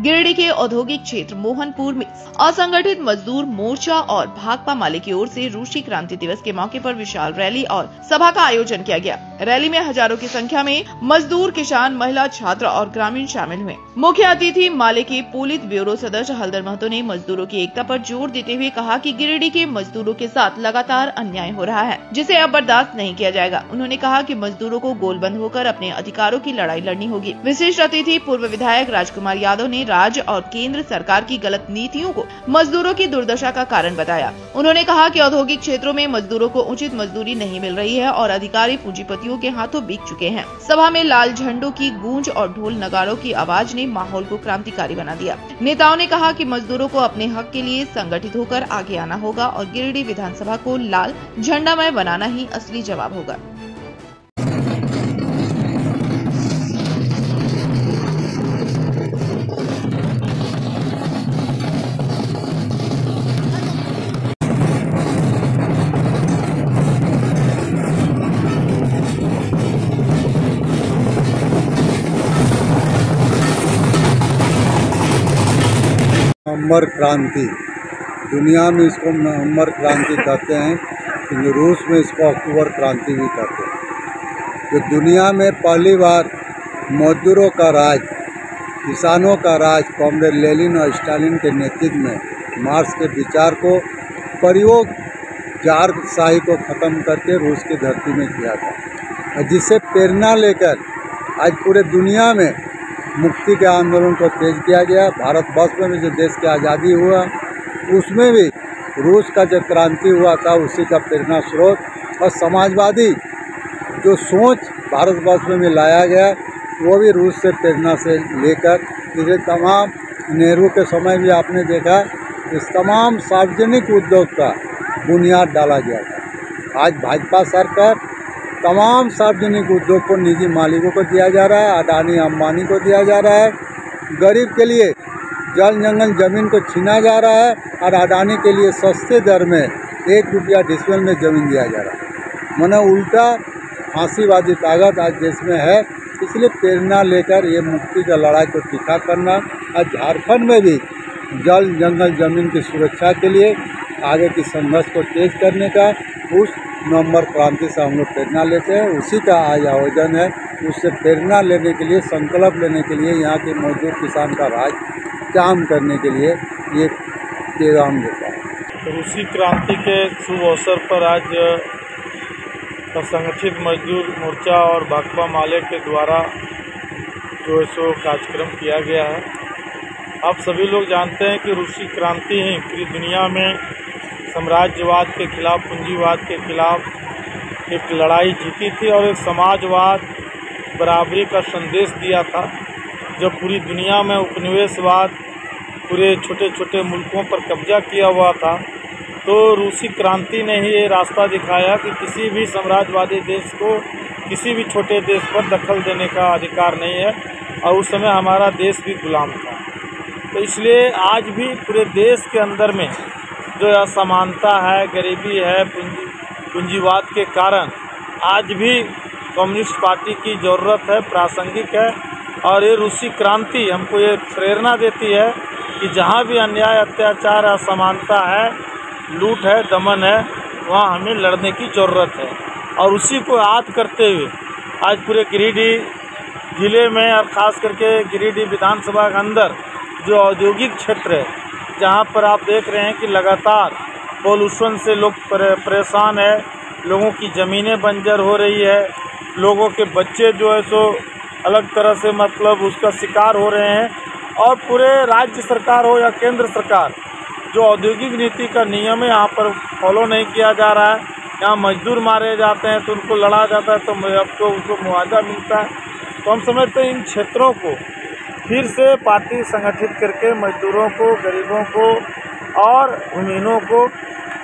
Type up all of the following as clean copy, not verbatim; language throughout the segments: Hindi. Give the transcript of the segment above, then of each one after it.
गिरिडीह के औद्योगिक क्षेत्र मोहनपुर में असंगठित मजदूर मोर्चा और भाकपा माले की ओर से रूसी क्रांति दिवस के मौके पर विशाल रैली और सभा का आयोजन किया गया। रैली में हजारों की संख्या में मजदूर, किसान, महिला, छात्र और ग्रामीण शामिल हुए। मुख्य अतिथि माले के पोलित ब्यूरो सदस्य हलधर महतो ने मजदूरों की एकता पर जोर देते हुए कहा कि गिरिडीह के मजदूरों के साथ लगातार अन्याय हो रहा है, जिसे अब बर्दाश्त नहीं किया जाएगा। उन्होंने कहा कि मजदूरों को गोलबंद होकर अपने अधिकारों की लड़ाई लड़नी होगी। विशिष्ट अतिथि पूर्व विधायक राजकुमार यादव ने राज्य और केंद्र सरकार की गलत नीतियों को मजदूरों की दुर्दशा का कारण बताया। उन्होंने कहा कि औद्योगिक क्षेत्रों में मजदूरों को उचित मजदूरी नहीं मिल रही है और अधिकारी पूंजीपतियों के हाथों बिक चुके हैं। सभा में लाल झंडों की गूंज और ढोल नगाड़ों की आवाज ने माहौल को क्रांतिकारी बना दिया। नेताओं ने कहा कि मजदूरों को अपने हक के लिए संगठित होकर आगे आना होगा और गिरिडीह विधानसभा को लाल झंडामय बनाना ही असली जवाब होगा। नवंबर क्रांति, दुनिया में इसको नवंबर क्रांति कहते हैं, लेकिन रूस में इसको अक्टूबर क्रांति भी कहते हैं। जो दुनिया में पहली बार मजदूरों का राज, किसानों का राज कॉमरेड लेनिन और स्टालिन के नेतृत्व में मार्क्स के विचार को प्रयोग जारशाही को ख़त्म करके रूस की धरती में किया था, जिससे प्रेरणा लेकर आज पूरे दुनिया में मुक्ति के आंदोलन को तेज किया गया। भारतवर्ष में भी जो देश की आज़ादी हुआ, उसमें भी रूस का जो क्रांति हुआ था, उसी का प्रेरणा स्रोत और समाजवादी जो सोच भारतवर्ष में भी लाया गया, वो भी रूस से प्रेरणा से लेकर इसे तमाम नेहरू के समय भी आपने देखा, इस तमाम सार्वजनिक उद्योग का बुनियाद डाला गया था। आज भाजपा सरकार तमाम सार्वजनिक उद्योग को निजी मालिकों को दिया जा रहा है, अडानी अंबानी को दिया जा रहा है। गरीब के लिए जल जंगल जमीन को छीना जा रहा है और अडानी के लिए सस्ते दर में 1 रुपया डिसमिल में ज़मीन दिया जा रहा है। माने उल्टा फांसीवादी ताकत आज देश में है। इसलिए प्रेरणा लेकर ये मुक्ति का लड़ाई को तीखा करना और झारखंड में भी जल जंगल जमीन की सुरक्षा के लिए आगे की संघर्ष को तेज करने का उस नवंबर क्रांति से हम लोग प्रेरणा लेते हैं। उसी का आज आयोजन है। उससे प्रेरणा लेने के लिए, संकल्प लेने के लिए, यहाँ के मजदूर किसान का राज काम करने के लिए ये पैगाम देता है। रूसी क्रांति के शुभ अवसर पर आज असंगठित मजदूर मोर्चा और भाकपा माले के द्वारा जो सो कार्यक्रम किया गया है। आप सभी लोग जानते हैं कि रूसी क्रांति ही पूरी दुनिया में साम्राज्यवाद के खिलाफ, पूंजीवाद के खिलाफ एक लड़ाई जीती थी और एक समाजवाद, बराबरी का संदेश दिया था। जब पूरी दुनिया में उपनिवेशवाद पूरे छोटे छोटे मुल्कों पर कब्जा किया हुआ था, तो रूसी क्रांति ने ही ये रास्ता दिखाया कि किसी भी साम्राज्यवादी देश को किसी भी छोटे देश पर दखल देने का अधिकार नहीं है और उस समय हमारा देश भी गुलाम था। तो इसलिए आज भी पूरे देश के अंदर में जो असमानता है, गरीबी है, पूंजीवाद के कारण आज भी कम्युनिस्ट पार्टी की ज़रूरत है, प्रासंगिक है। और ये रूसी क्रांति हमको ये प्रेरणा देती है कि जहाँ भी अन्याय, अत्याचार, असमानता है, लूट है, दमन है, वहाँ हमें लड़ने की ज़रूरत है। और उसी को याद करते हुए आज पूरे गिरिडीह जिले में और ख़ास करके गिरिडीह विधानसभा के अंदर जो औद्योगिक क्षेत्र है, जहाँ पर आप देख रहे हैं कि लगातार पोल्यूशन से लोग परेशान है, लोगों की ज़मीनें बंजर हो रही है, लोगों के बच्चे जो है सो अलग तरह से मतलब उसका शिकार हो रहे हैं। और पूरे राज्य सरकार हो या केंद्र सरकार, जो औद्योगिक नीति का नियम है यहाँ पर फॉलो नहीं किया जा रहा है। यहाँ मजदूर मारे जाते हैं तो उनको लड़ा जाता है, तो अब तो उनको मुआवजा मिलता है। तो हम समझते हैं इन क्षेत्रों को फिर से पार्टी संगठित करके मजदूरों को, गरीबों को और भूमिहीनों को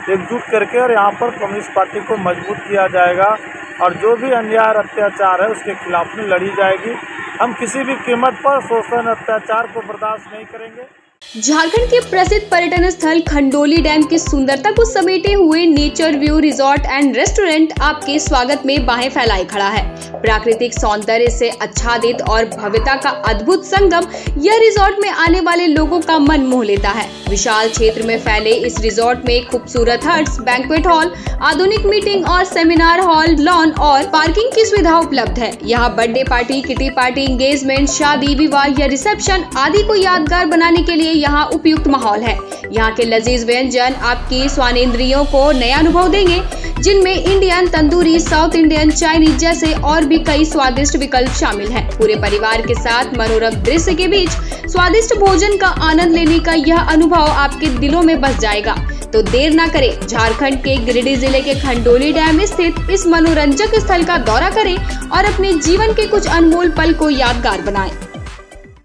एकजुट करके और यहाँ पर कम्युनिस्ट पार्टी को मजबूत किया जाएगा और जो भी अन्याय अत्याचार है उसके खिलाफ में लड़ी जाएगी। हम किसी भी कीमत पर शोषण, अत्याचार को बर्दाश्त नहीं करेंगे। झारखंड के प्रसिद्ध पर्यटन स्थल खंडोली डैम की सुंदरता को समेटे हुए nature view resort and restaurant आपके स्वागत में बाहें फैलाए खड़ा है। प्राकृतिक सौंदर्य से आच्छादित और भव्यता का अद्भुत संगम यह रिजॉर्ट में आने वाले लोगों का मन मोह लेता है। विशाल क्षेत्र में फैले इस रिजॉर्ट में खूबसूरत हट्स, बैंक्वेट हॉल, आधुनिक मीटिंग और सेमिनार हॉल, लॉन और पार्किंग की सुविधा उपलब्ध है। यहाँ birthday party, kitty party, engagement, शादी, विवाह या रिसेप्शन आदि को यादगार बनाने के लिए यहाँ उपयुक्त माहौल है। यहाँ के लजीज व्यंजन आपकी स्वानेंद्रियों को नया अनुभव देंगे, जिनमें Indian, tandoori, south Indian, Chinese जैसे और भी कई स्वादिष्ट विकल्प शामिल हैं। पूरे परिवार के साथ मनोरम दृश्य के बीच स्वादिष्ट भोजन का आनंद लेने का यह अनुभव आपके दिलों में बस जाएगा। तो देर ना करें, झारखंड के गिरिडीह जिले के खंडोली डैम स्थित इस मनोरंजक स्थल का दौरा करें और अपने जीवन के कुछ अनमोल पल को यादगार बनाएं।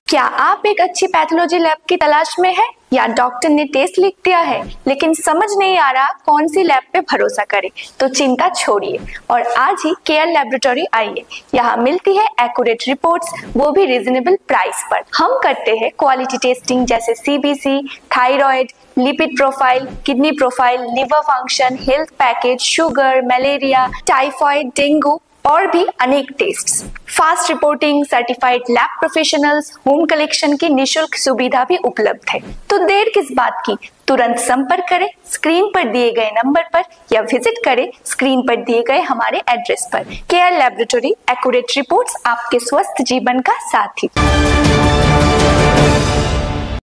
क्या आप एक अच्छी पैथोलॉजी लैब की तलाश में है या डॉक्टर ने टेस्ट लिख दिया है लेकिन समझ नहीं आ रहा कौन सी लैब पे भरोसा करें? तो चिंता छोड़िए और आज ही केयर लैबोरेटरी आइए। यहाँ मिलती है एक्यूरेट रिपोर्ट्स, वो भी रीजनेबल प्राइस पर। हम करते हैं क्वालिटी टेस्टिंग जैसे CBC, thyroid, lipid profile, kidney profile, liver function, health package, sugar, malaria, typhoid, dengue और भी अनेक tests. Fast reporting, certified lab professionals, home collection की निशुल्क सुविधा भी उपलब्ध है। तो देर किस बात की, तुरंत संपर्क करें स्क्रीन पर दिए गए नंबर पर या विजिट करें स्क्रीन पर दिए गए हमारे एड्रेस पर। केयर लैबोरेटरी, एक्यूरेट रिपोर्ट्स, आपके स्वस्थ जीवन का साथी।